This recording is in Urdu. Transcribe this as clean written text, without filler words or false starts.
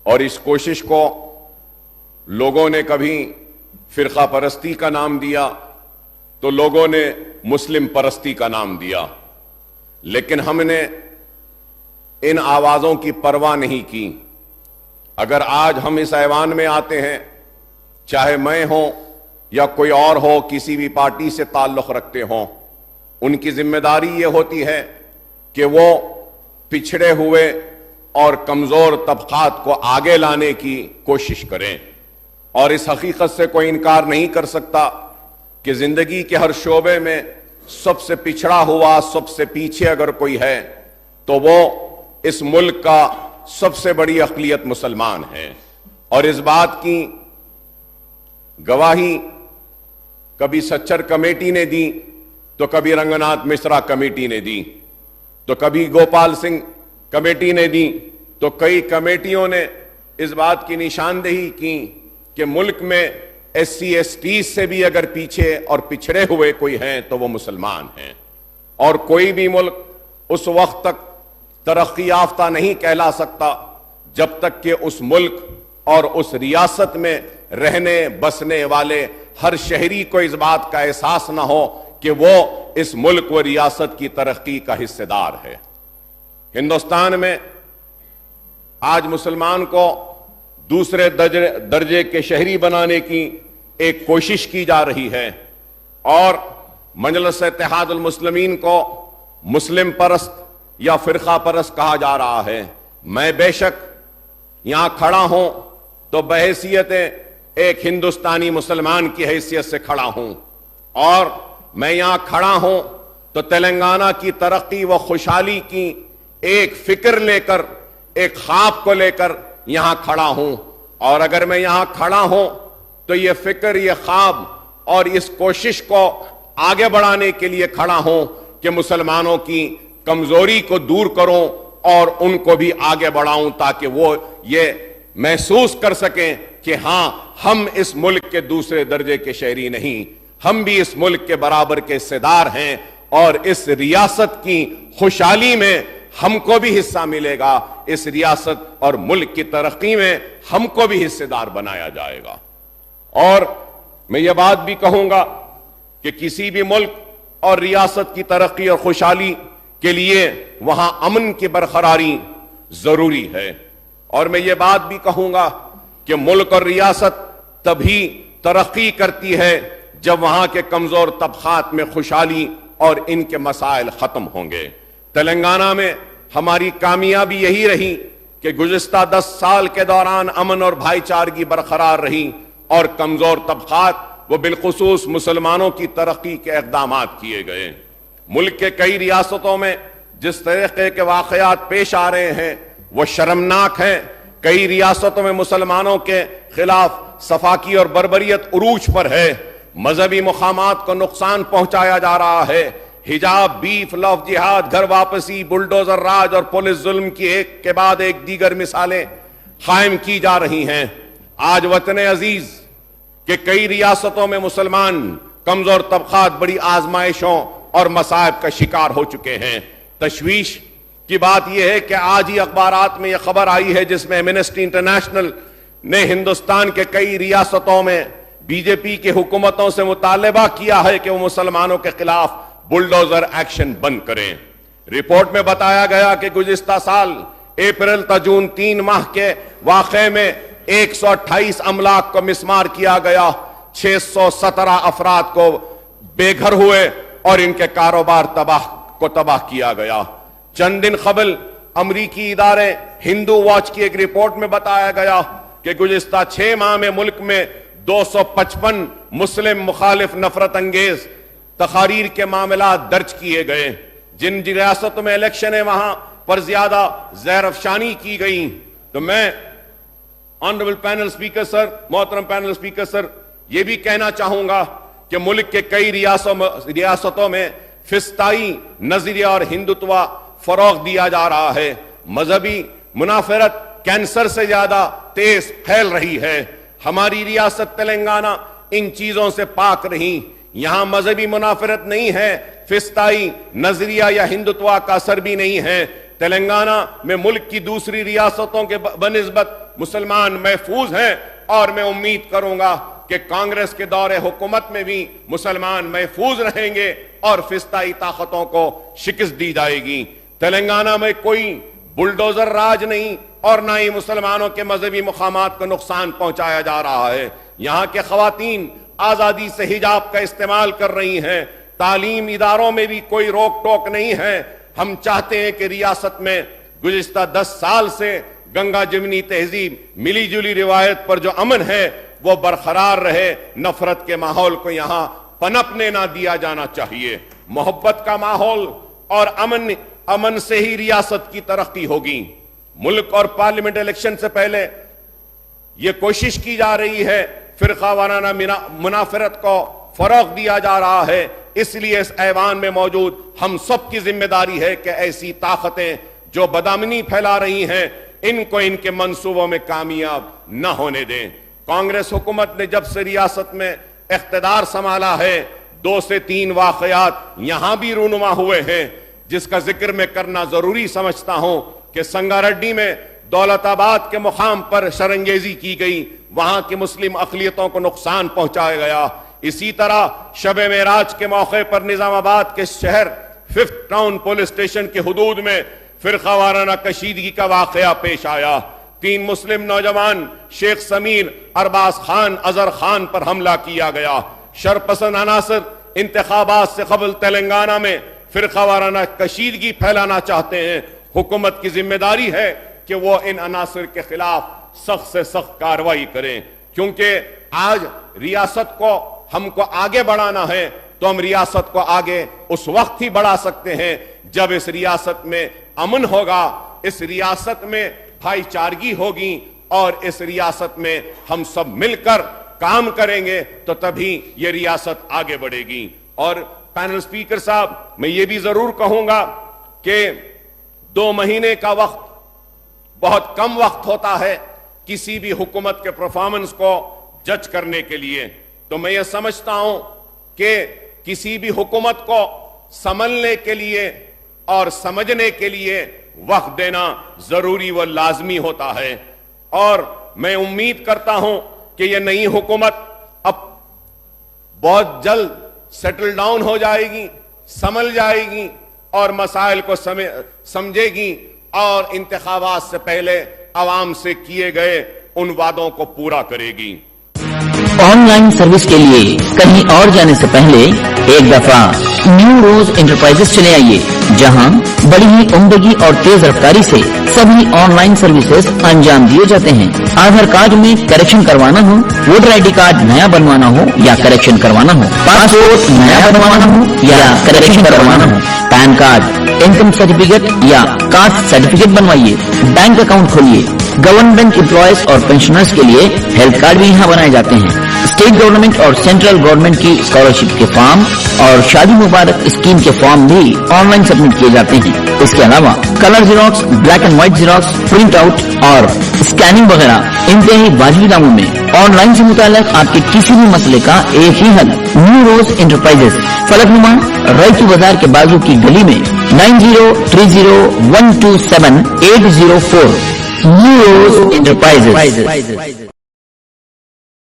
اور اس کوشش کو لوگوں نے کبھی فرقہ پرستی کا نام دیا تو لوگوں نے مسلم پرستی کا نام دیا، لیکن ہم نے ان آوازوں کی پرواہ نہیں کی۔ اگر آج ہم اس ایوان میں آتے ہیں، چاہے میں ہوں یا کوئی اور ہو، کسی بھی پارٹی سے تعلق رکھتے ہوں، ان کی ذمہ داری یہ ہوتی ہے کہ وہ پچھڑے ہوئے اور کمزور طبقات کو آگے لانے کی کوشش کریں۔ اور اس حقیقت سے کوئی انکار نہیں کر سکتا کہ زندگی کے ہر شعبے میں سب سے پچھڑا ہوا، سب سے پیچھے اگر کوئی ہے تو وہ اس ملک کا سب سے بڑی اقلیت مسلمان ہے۔ اور اس بات کی گواہی کبھی سچر کمیٹی نے دی تو کبھی رنگناتھ مشرا کمیٹی نے دی، تو کبھی گوپال سنگھ کمیٹی نے دی، تو کئی کمیٹیوں نے اس بات کی نشاندہی کی کہ ملک میں ایس سی ایس ٹی سے بھی اگر پیچھے اور پچھڑے ہوئے کوئی ہیں تو وہ مسلمان ہیں، اور کوئی بھی ملک اس وقت تک ترقی یافتہ نہیں کہلا سکتا جب تک کہ اس ملک اور اس ریاست میں رہنے بسنے والے ہر شہری کو اس بات کا احساس نہ ہو کہ وہ اس ملک و ریاست کی ترقی کا حصہ دار ہے۔ ہندوستان میں آج مسلمان کو دوسرے درجے کے شہری بنانے کی ایک کوشش کی جا رہی ہے، اور مجلس اتحاد المسلمین کو مسلم پرست یا فرقہ پرست کہا جا رہا ہے۔ میں بے شک یہاں کھڑا ہوں تو بحیثیت ایک ہندوستانی مسلمان کی حیثیت سے کھڑا ہوں، اور میں یہاں کھڑا ہوں تو تلنگانہ کی ترقی و خوشحالی کی ایک فکر لے کر، ایک خواب کو لے کر یہاں کھڑا ہوں۔ اور اگر میں یہاں کھڑا ہوں تو یہ فکر، یہ خواب اور اس کوشش کو آگے بڑھانے کے لیے کھڑا ہوں کہ مسلمانوں کی کمزوری کو دور کروں اور ان کو بھی آگے بڑھاؤں، تاکہ وہ یہ محسوس کر سکیں کہ ہاں، ہم اس ملک کے دوسرے درجے کے شہری نہیں، ہم بھی اس ملک کے برابر کے حصے دار ہیں، اور اس ریاست کی خوشحالی میں ہم کو بھی حصہ ملے گا، اس ریاست اور ملک کی ترقی میں ہم کو بھی حصے دار بنایا جائے گا۔ اور میں یہ بات بھی کہوں گا کہ کسی بھی ملک اور ریاست کی ترقی اور خوشحالی کے لیے وہاں امن کی برقراری ضروری ہے، اور میں یہ بات بھی کہوں گا کہ ملک اور ریاست تبھی ترقی کرتی ہے جب وہاں کے کمزور طبقات میں خوشحالی اور ان کے مسائل ختم ہوں گے۔ تلنگانہ میں ہماری کامیابی یہی رہی کہ گزشتہ 10 سال کے دوران امن اور بھائی چارگی برقرار رہی، اور کمزور طبقات وہ بالخصوص مسلمانوں کی ترقی کے اقدامات کیے گئے۔ ملک کے کئی ریاستوں میں جس طریقے کے واقعات پیش آ رہے ہیں وہ شرمناک ہیں۔ کئی ریاستوں میں مسلمانوں کے خلاف سفاکی اور بربریت عروج پر ہے، مذہبی مقامات کو نقصان پہنچایا جا رہا ہے، حجاب، بیف، لو جہاد، گھر واپسی، بلڈوزر راج اور پولیس ظلم کی ایک کے بعد ایک دیگر مثالیں قائم کی جا رہی ہیں۔ آج وطن عزیز کہ کئی ریاستوں میں مسلمان کمزور طبقات بڑی آزمائشوں اور مصائب کا شکار ہو چکے ہیں۔ تشویش کی بات یہ ہے کہ آج ہی اخبارات میں یہ خبر آئی ہے جس میں ایمنسٹی انٹرنیشنل نے ہندوستان کے کئی ریاستوں میں بی جے پی کی حکومتوں سے مطالبہ کیا ہے کہ وہ مسلمانوں کے خلاف بلڈوزر ایکشن بند کریں۔ رپورٹ میں بتایا گیا کہ گزشتہ سال اپریل تا جون 3 ماہ کے واقعے میں 128 املاک کو مسمار کیا گیا، 617 افراد کو بے گھر ہوئے اور ان کے کاروبار تباہ کیا گیا۔ چند دن قبل امریکی ادارے ہندو واچ کی ایک رپورٹ میں بتایا گیا کہ گزشتہ 6 ماہ میں ملک میں 255 مسلم مخالف نفرت انگیز تقاریر کے معاملات درج کیے گئے۔ جن ریاستوں میں الیکشن ہے وہاں پر زیادہ زہر افشانی کی گئی۔ تو میں آنریبل پینل اسپیکر سر، محترم پینل اسپیکر سر، یہ بھی کہنا چاہوں گا کہ ملک کے کئی ریاستوں میں فسطائی نظریہ اور ہندوتوا فروغ دیا جا رہا ہے۔ مذہبی منافرت کینسر سے زیادہ تیز پھیل رہی ہے۔ ہماری ریاست تلنگانہ ان چیزوں سے پاک رہی۔ یہاں مذہبی منافرت نہیں ہے، فسطائی نظریہ یا ہندوتوا کا اثر بھی نہیں ہے۔ تلنگانہ میں ملک کی دوسری ریاستوں کے بنسبت مسلمان محفوظ ہیں، اور میں امید کروں گا کہ کانگریس کے دور حکومت میں بھی مسلمان محفوظ رہیں گے اور فسطائی طاقتوں کو شکست دی جائے گی۔ تلنگانہ میں کوئی بلڈوزر راج نہیں اور نہ ہی مسلمانوں کے مذہبی مقامات کو نقصان پہنچایا جا رہا ہے۔ یہاں کے خواتین آزادی سے حجاب کا استعمال کر رہی ہیں، تعلیم اداروں میں بھی کوئی روک ٹوک نہیں ہے۔ ہم چاہتے ہیں کہ ریاست میں گزشتہ 10 سال سے گنگا جمنی تہذیب، ملی جلی روایت پر جو امن ہے وہ برقرار رہے، نفرت کے ماحول کو یہاں پنپنے نہ دیا جانا چاہیے۔ محبت کا ماحول اور امن سے ہی ریاست کی ترقی ہوگی۔ ملک اور پارلیمنٹ الیکشن سے پہلے یہ کوشش کی جا رہی ہے، فرقہ وارانہ منافرت کو فروغ دیا جا رہا ہے، اس لیے اس ایوان میں موجود ہم سب کی ذمہ داری ہے کہ ایسی طاقتیں جو بدامنی پھیلا رہی ہیں ان کو ان کے منصوبوں میں کامیاب نہ ہونے دیں۔ کانگریس حکومت نے جب سے ریاست میں اقتدار سنبھالا ہے 2 سے 3 واقعات یہاں بھی رونما ہوئے ہیں، جس کا ذکر میں کرنا ضروری سمجھتا ہوں کہ سنگاریڈی میں دولت آباد کے مقام پر شرنگیزی کی گئی، وہاں کی مسلم اقلیتوں کو نقصان پہنچایا گیا۔ اسی طرح شب معراج کے موقع پر نظام آباد کے شہر 5th ٹاؤن پولیس اسٹیشن کے حدود میں فرقہ وارانہ کشیدگی کا واقعہ پیش آیا۔ 3 مسلم نوجوان شیخ سمیر، ارباز خان، اظہر خان پر حملہ کیا گیا۔ شرپسند عناصر انتخابات سے قبل تلنگانہ میں فرقہ وارانہ کشیدگی پھیلانا چاہتے ہیں۔ حکومت کی ذمہ داری ہے کہ وہ ان عناصر کے خلاف سخت سے سخت کارروائی کریں، کیونکہ آج ریاست کو ہم کو آگے بڑھانا ہے تو ہم ریاست کو آگے اس وقت ہی بڑھا سکتے ہیں جب اس ریاست میں امن ہوگا، اس ریاست میں بھائی چارگی ہوگی، اور اس ریاست میں ہم سب مل کر کام کریں گے تو تبھی یہ ریاست آگے بڑھے گی۔ اور پینل سپیکر صاحب، میں یہ بھی ضرور کہوں گا کہ 2 مہینے کا وقت بہت کم وقت ہوتا ہے کسی بھی حکومت کے پرفارمنس کو جج کرنے کے لیے، تو میں یہ سمجھتا ہوں کہ کسی بھی حکومت کو سنبھلنے کے لیے اور سمجھنے کے لیے وقت دینا ضروری و لازمی ہوتا ہے، اور میں امید کرتا ہوں کہ یہ نئی حکومت اب بہت جلد سیٹل ڈاؤن ہو جائے گی، سنبھل جائے گی اور مسائل کو سمجھے گی، اور انتخابات سے پہلے عوام سے کیے گئے ان وعدوں کو پورا کرے گی۔ آن لائن سروس کے لیے کہیں اور جانے سے پہلے ایک دفعہ نیو روز انٹرپرائزز چلے آئیے، جہاں بڑی ہی عمدگی اور تیز رفتاری سے سبھی آن لائن سروسز انجام دیے جاتے ہیں۔ آدھار کارڈ میں کریکشن کروانا ہو، ووٹر آئی ڈی کارڈ نیا بنوانا ہو یا کریکشن کروانا ہو، پاسپورٹ نیا بنوانا ہو یا کریکشن کروانا ہو، پین کارڈ، انکم سرٹیفکیٹ یا کاسٹ سرٹیفکیٹ بنوائیے، بینک اکاؤنٹ کھولیے۔ گورنمنٹ امپلائیز اور پینشنرز کے لیے ہیلتھ کارڈ بھی یہاں بنائے جاتے ہیں۔ اسٹیٹ گورنمنٹ اور سینٹرل گورنمنٹ کی اسکالرشپ کے فارم اور شادی مبارک اسکیم کے فارم بھی آن لائن سبمٹ کیے جاتے ہیں۔ اس کے علاوہ colour Xerox, black and white Xerox, print out اور اسکیننگ وغیرہ انتہائی واجبی داموں میں آن لائن سے متعلق آپ کے کسی بھی مسئلے کا ایک ہی حل، نیو روز انٹرپرائزز، فلک نما رائچو بازار کے بازو کی گلی میں 9030127804 نیو روز انٹرپرائزز۔